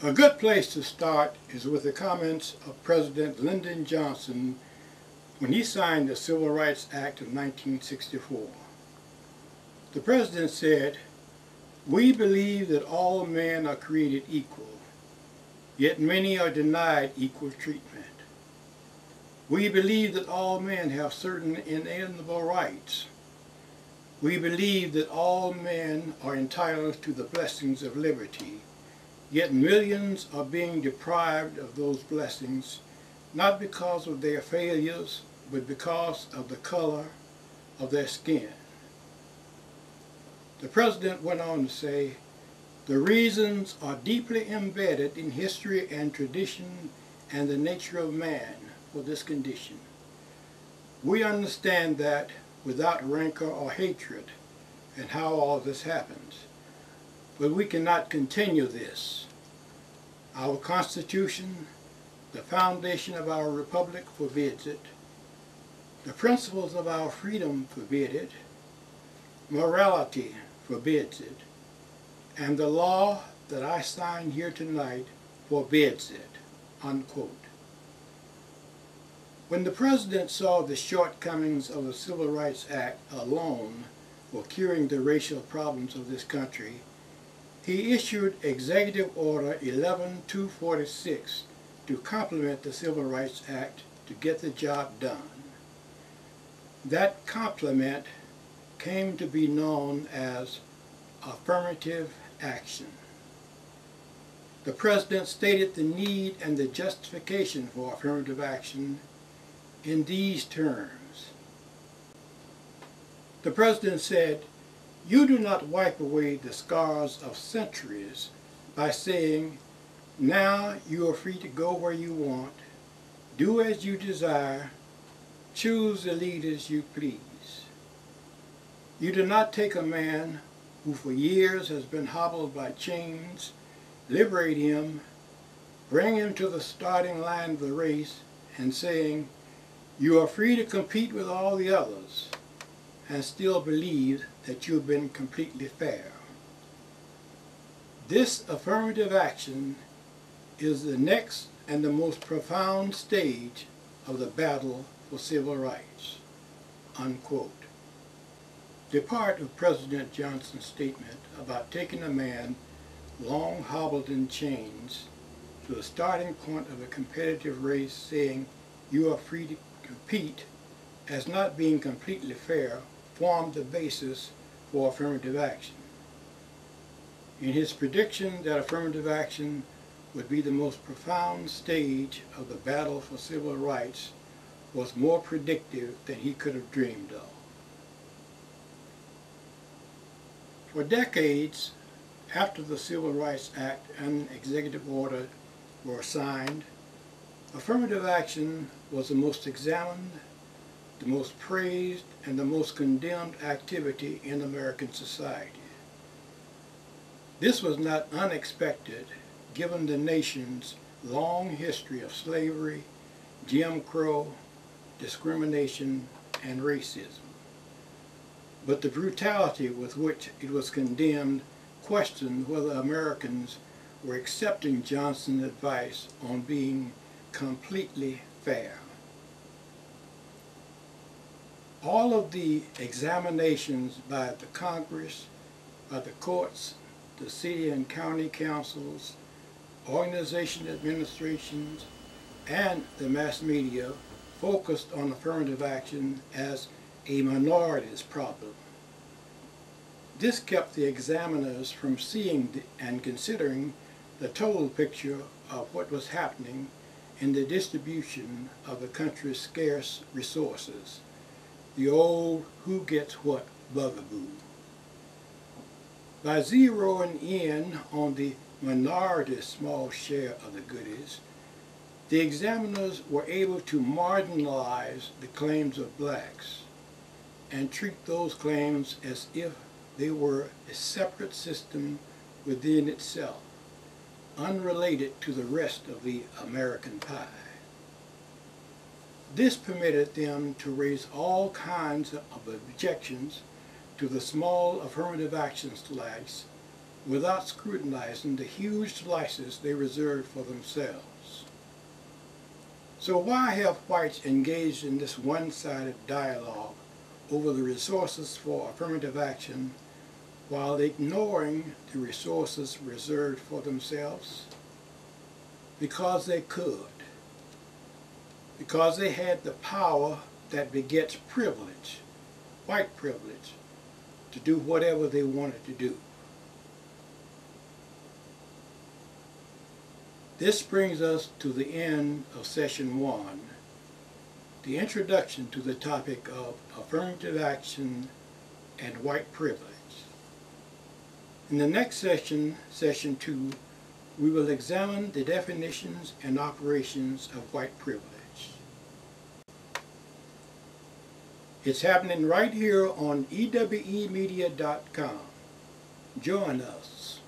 A good place to start is with the comments of President Lyndon Johnson when he signed the Civil Rights Act of 1964. The President said, "We believe that all men are created equal, yet many are denied equal treatment. We believe that all men have certain inalienable rights. We believe that all men are entitled to the blessings of liberty, yet millions are being deprived of those blessings, not because of their failures, but because of the color of their skin." The President went on to say, "The reasons are deeply embedded in history and tradition and the nature of man for this condition. We understand that without rancor or hatred, and how all this happens. But we cannot continue this. Our Constitution, the foundation of our Republic, forbids it. The principles of our freedom forbid it. Morality forbids it. And the law that I sign here tonight forbids it." Unquote. When the President saw the shortcomings of the Civil Rights Act alone for curing the racial problems of this country, he issued Executive Order 11246 to complement the Civil Rights Act to get the job done. That complement came to be known as Affirmative Action. The President stated the need and the justification for affirmative action in these terms. The President said, "You do not wipe away the scars of centuries by saying, 'Now you are free to go where you want, do as you desire, choose the leaders you please.' You do not take a man who for years has been hobbled by chains, liberate him, bring him to the starting line of the race, and saying, 'You are free to compete with all the others,' and still believe that you've been completely fair." This affirmative action is the next and the most profound stage of the battle for civil rights. Unquote. The part of President Johnson's statement about taking a man long hobbled in chains to the starting point of a competitive race, saying, "You are free to compete," as not being completely fair, formed the basis for affirmative action. In his prediction that affirmative action would be the most profound stage of the battle for civil rights was more predictive than he could have dreamed of. For decades, after the Civil Rights Act and Executive Order were signed, affirmative action was the most examined, the most praised, and the most condemned activity in American society. This was not unexpected, given the nation's long history of slavery, Jim Crow, discrimination, and racism. But the brutality with which it was condemned questioned whether Americans were accepting Johnson's advice on being completely fair. All of the examinations by the Congress, by the courts, the city and county councils, organization administrations, and the mass media focused on affirmative action as a minority's problem. This kept the examiners from seeing and considering the total picture of what was happening in the distribution of the country's scarce resources, the old who gets what bugaboo. By zeroing in on the minority's small share of the goodies, the examiners were able to marginalize the claims of blacks and treat those claims as if they were a separate system within itself, unrelated to the rest of the American pie. This permitted them to raise all kinds of objections to the small affirmative action slice without scrutinizing the huge slices they reserved for themselves. So why have whites engaged in this one-sided dialogue over the resources for affirmative action while ignoring the resources reserved for themselves? Because they could. Because they had the power that begets privilege, white privilege, to do whatever they wanted to do. This brings us to the end of Session 1, the introduction to the topic of affirmative action and white privilege. In the next session, Session 2, we will examine the definitions and operations of white privilege. It's happening right here on ewemedia.com. Join us.